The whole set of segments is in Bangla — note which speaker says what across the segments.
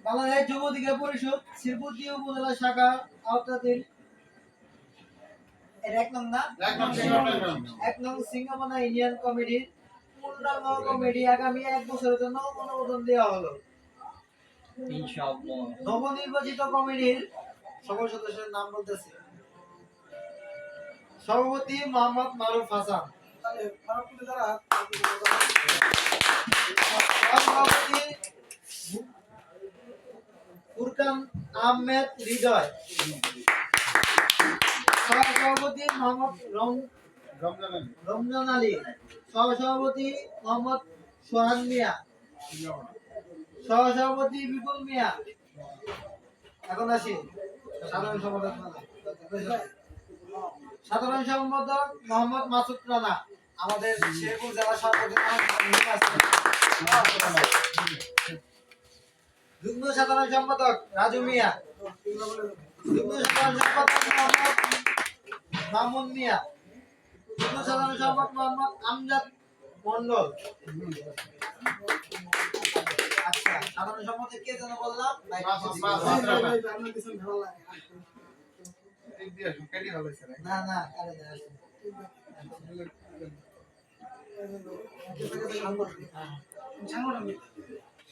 Speaker 1: বাংলাদেশ যুব অধিকার পরিষদ শ্রীপুর উপজেলা শাখা আওতাধীন এক নং সিংহাবানা ইউনিয়ন কমিটির পূর্ণাঙ্গ কমিটি আগামী 1 বছরের জন্য অনুমোদন দেওয়া হলো। ইনশাআল্লাহ। নবনির্বাচিত কমিটির সকল সদস্যের নাম বলতেছি। সভাপতি মোহাম্মদ মারুফ হাসান, সভাপতি ফুরকান আহমেদ হৃদয়, সহসভাপতি মোহাম্মদ রমজান আলী, সহসভাপতি মোহাম্মদ সোহান মিয়া, সহসভাপতি বিপুল মিয়া। এখন আসি সাধারণ সম্পাদক। সাধারণ সম্পাদক মোহাম্মদ মাসুদ রানা, আমাদের শেরপুর জেলা সভাপতি। যুগ্ম সাধারণ সম্পাদক রাজু মিয়া, যুগ্ম সাধারণ সম্পাদক মোহাম্মদ মামুন মিয়া, যুগ্ম সাধারণ সম্পাদক মোহাম্মদ আমজাদ মন্ডল। আচ্ছা, সাধারণ সম্পাদক কে যেন বললাম? না না,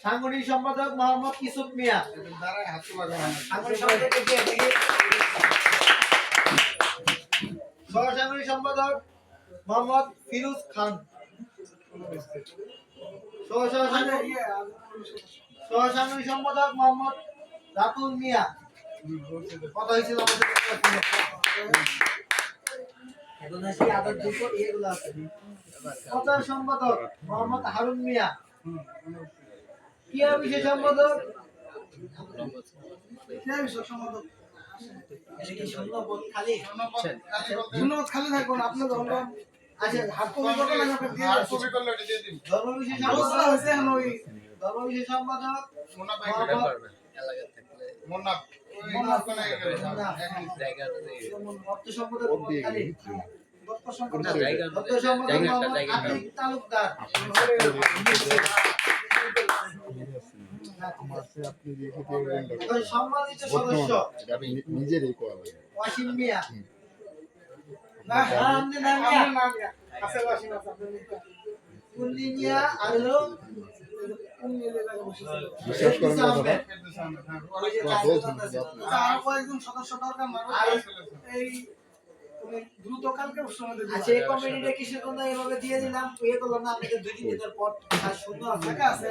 Speaker 1: সাংগঠনিক সম্পাদক মোহাম্মদ ইসুফ মিয়া, সহসাংগঠনিক সম্পাদক মোহাম্মদ ফিরোজ খান, সহসাংগঠনিক সম্পাদক মোহাম্মদ রাতুল মিয়া। কথা হয়েছিল প্রচার সম্পাদক মোহাম্মদ হারুন মিয়া, ক্রিয়া বিশেষ সম্পাদক খালি থাকবেন আপনার ধর্মবিশেষ সম্পাদক তালুকদার, সম্মানিত সদস্য ওয়াসিম মিয়া, সদস্য দরকার দ্রুত কালকে কমিটিটা কিসের জন্য এভাবে দিয়ে দিলাম, এ করলাম না, আমাদের 2 দিনের পর শূন্য আছে।